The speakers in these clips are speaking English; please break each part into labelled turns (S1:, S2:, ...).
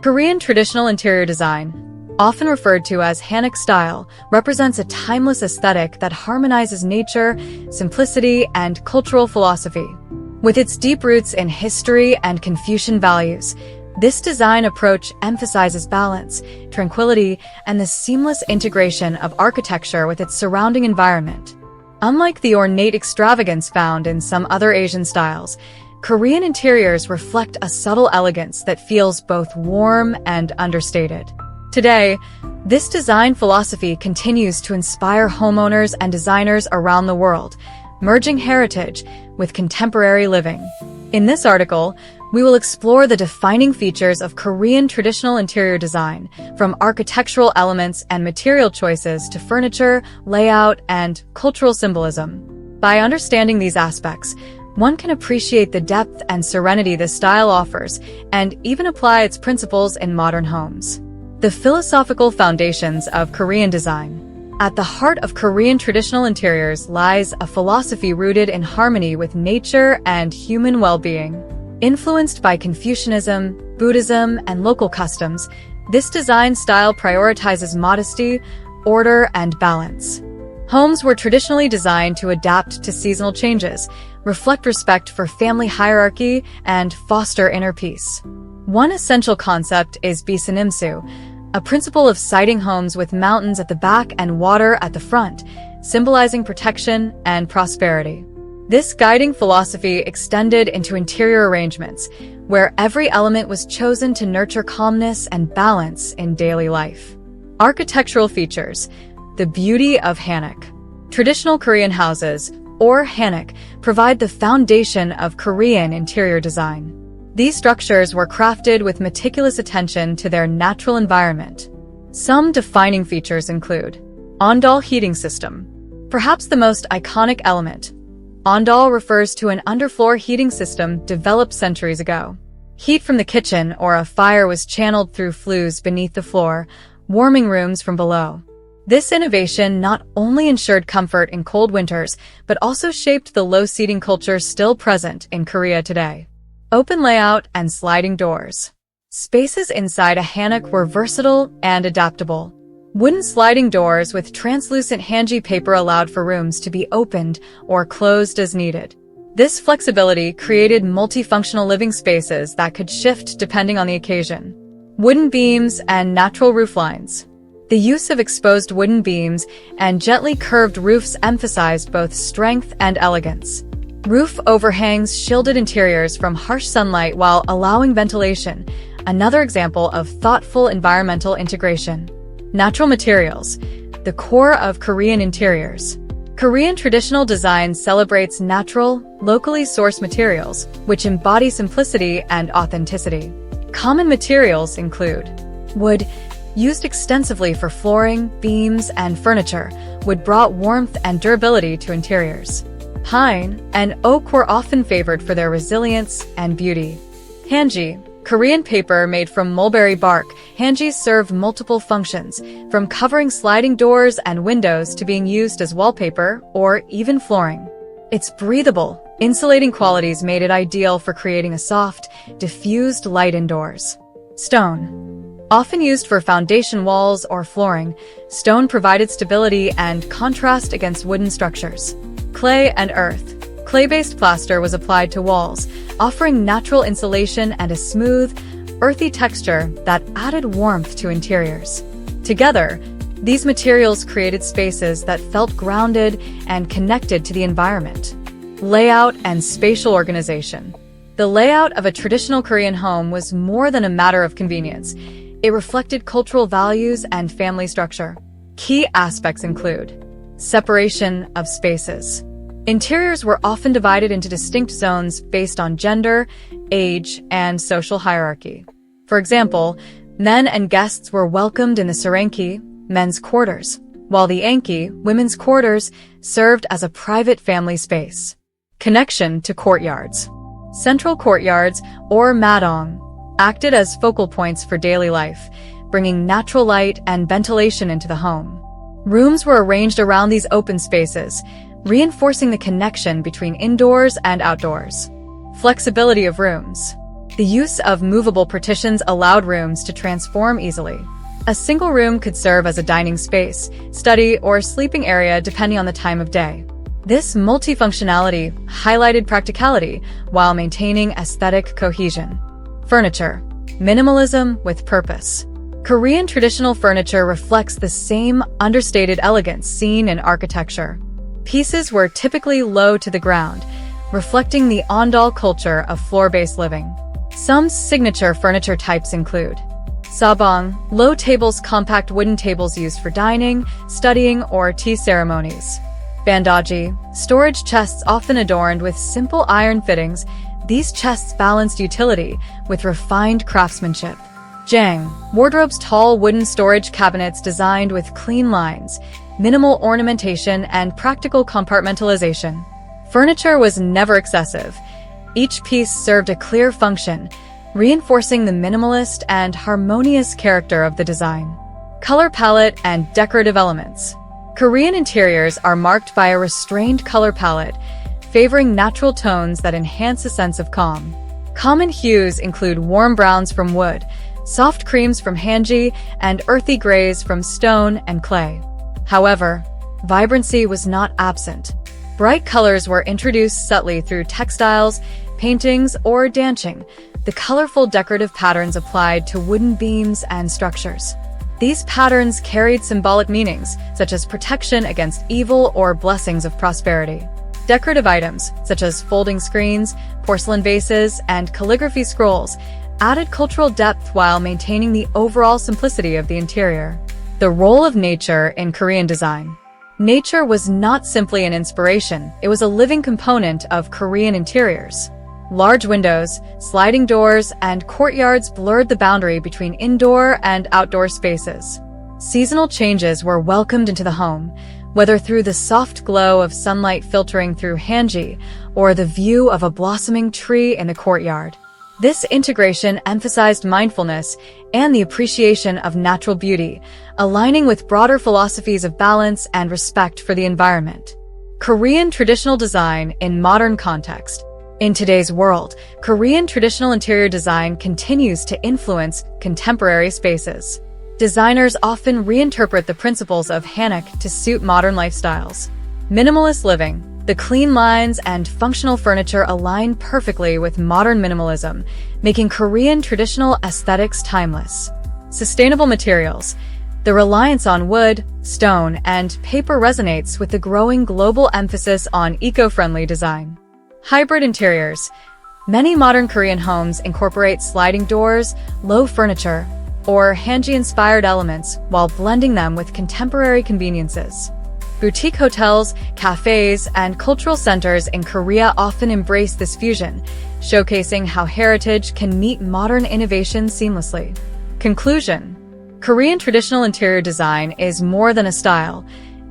S1: Korean traditional interior design, often referred to as Hanok style, represents a timeless aesthetic that harmonizes nature, simplicity, and cultural philosophy. With its deep roots in history and Confucian values, this design approach emphasizes balance, tranquility, and the seamless integration of architecture with its surrounding environment. Unlike the ornate extravagance found in some other Asian styles, Korean interiors reflect a subtle elegance that feels both warm and understated. Today, this design philosophy continues to inspire homeowners and designers around the world, merging heritage with contemporary living. In this article, we will explore the defining features of Korean traditional interior design, from architectural elements and material choices to furniture, layout, and cultural symbolism. By understanding these aspects, one can appreciate the depth and serenity this style offers, and even apply its principles in modern homes. The philosophical foundations of Korean design. At the heart of Korean traditional interiors lies a philosophy rooted in harmony with nature and human well-being. Influenced by Confucianism, Buddhism, and local customs, this design style prioritizes modesty, order, and balance. Homes were traditionally designed to adapt to seasonal changes, reflect respect for family hierarchy, and foster inner peace. One essential concept is bisanimsu, a principle of siting homes with mountains at the back and water at the front, symbolizing protection and prosperity. This guiding philosophy extended into interior arrangements, where every element was chosen to nurture calmness and balance in daily life. Architectural features. The beauty of Hanok. Traditional Korean houses, or Hanok, provide the foundation of Korean interior design. These structures were crafted with meticulous attention to their natural environment. Some defining features include ondol heating system. Perhaps the most iconic element, ondol refers to an underfloor heating system developed centuries ago. Heat from the kitchen or a fire was channeled through flues beneath the floor, warming rooms from below. This innovation not only ensured comfort in cold winters, but also shaped the low seating culture still present in Korea today. Open layout and sliding doors. Spaces inside a Hanok were versatile and adaptable. Wooden sliding doors with translucent hanji paper allowed for rooms to be opened or closed as needed. This flexibility created multifunctional living spaces that could shift depending on the occasion. Wooden beams and natural roof lines. The use of exposed wooden beams and gently curved roofs emphasized both strength and elegance. Roof overhangs shielded interiors from harsh sunlight while allowing ventilation, another example of thoughtful environmental integration. Natural materials, the core of Korean interiors. Korean traditional design celebrates natural, locally sourced materials, which embody simplicity and authenticity. Common materials include wood, used extensively for flooring, beams, and furniture. Wood brought warmth and durability to interiors. Pine and oak were often favored for their resilience and beauty. Hanji, Korean paper made from mulberry bark. Hanjis served multiple functions, from covering sliding doors and windows to being used as wallpaper or even flooring. Its breathable, insulating qualities made it ideal for creating a soft, diffused light indoors. Stone. Often used for foundation walls or flooring, stone provided stability and contrast against wooden structures. Clay and earth. Clay-based plaster was applied to walls, offering natural insulation and a smooth, earthy texture that added warmth to interiors. Together, these materials created spaces that felt grounded and connected to the environment. Layout and spatial organization. The layout of a traditional Korean home was more than a matter of convenience. It reflected cultural values and family structure. Key aspects include separation of spaces. Interiors were often divided into distinct zones based on gender, age, and social hierarchy. For example, men and guests were welcomed in the serenki, men's quarters, while the anki, women's quarters, served as a private family space. Connection to courtyards. Central courtyards, or madong, acted as focal points for daily life, bringing natural light and ventilation into the home. Rooms were arranged around these open spaces, reinforcing the connection between indoors and outdoors. Flexibility of rooms. The use of movable partitions allowed rooms to transform easily. A single room could serve as a dining space, study, or sleeping area depending on the time of day. This multifunctionality highlighted practicality while maintaining aesthetic cohesion. Furniture. Minimalism with purpose. Korean traditional furniture reflects the same understated elegance seen in architecture. Pieces were typically low to the ground, reflecting the ondal culture of floor-based living. Some signature furniture types include sabang, low tables, compact wooden tables used for dining, studying, or tea ceremonies. Bandaji, storage chests often adorned with simple iron fittings. These chests balanced utility with refined craftsmanship. Jang, wardrobes, tall wooden storage cabinets designed with clean lines, minimal ornamentation, and practical compartmentalization. Furniture was never excessive. Each piece served a clear function, reinforcing the minimalist and harmonious character of the design. Color palette and decorative elements. Korean interiors are marked by a restrained color palette, favoring natural tones that enhance a sense of calm. Common hues include warm browns from wood, soft creams from hanji, and earthy grays from stone and clay. However, vibrancy was not absent. Bright colors were introduced subtly through textiles, paintings, or dancing. The colorful decorative patterns applied to wooden beams and structures. These patterns carried symbolic meanings, such as protection against evil or blessings of prosperity. Decorative items, such as folding screens, porcelain vases, and calligraphy scrolls, added cultural depth while maintaining the overall simplicity of the interior. The role of nature in Korean design. Nature was not simply an inspiration, it was a living component of Korean interiors. Large windows, sliding doors, and courtyards blurred the boundary between indoor and outdoor spaces. Seasonal changes were welcomed into the home, whether through the soft glow of sunlight filtering through hanji or the view of a blossoming tree in the courtyard. This integration emphasized mindfulness and the appreciation of natural beauty, aligning with broader philosophies of balance and respect for the environment. Korean traditional design in modern context. In today's world, Korean traditional interior design continues to influence contemporary spaces. Designers often reinterpret the principles of Hanok to suit modern lifestyles. Minimalist living. The clean lines and functional furniture align perfectly with modern minimalism, making Korean traditional aesthetics timeless. Sustainable materials. The reliance on wood, stone, and paper resonates with the growing global emphasis on eco-friendly design. Hybrid interiors. Many modern Korean homes incorporate sliding doors, low furniture, or hanji-inspired elements while blending them with contemporary conveniences. Boutique hotels, cafes, and cultural centers in Korea often embrace this fusion, showcasing how heritage can meet modern innovation seamlessly. Conclusion. Korean traditional interior design is more than a style.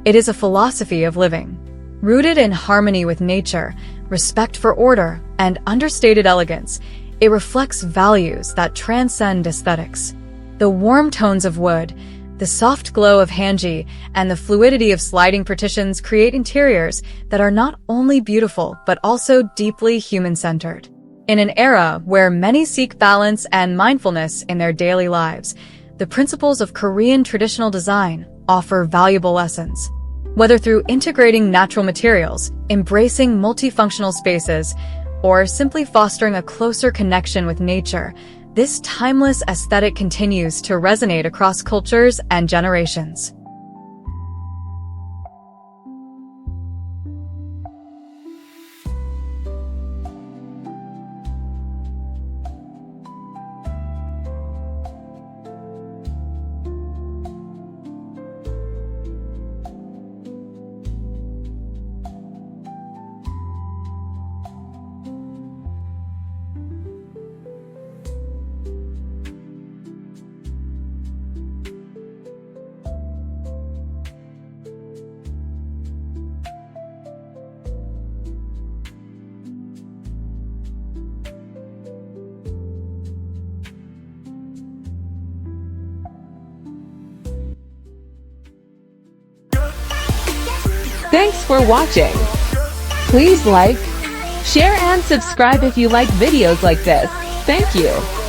S1: It is a philosophy of living. Rooted in harmony with nature, respect for order, and understated elegance, it reflects values that transcend aesthetics. The warm tones of wood, the soft glow of hanji, and the fluidity of sliding partitions create interiors that are not only beautiful but also deeply human-centered. In an era where many seek balance and mindfulness in their daily lives, the principles of Korean traditional design offer valuable lessons. Whether through integrating natural materials, embracing multifunctional spaces, or simply fostering a closer connection with nature, this timeless aesthetic continues to resonate across cultures and generations.
S2: Thanks for watching. Please like, share and subscribe if you like videos like this. Thank you.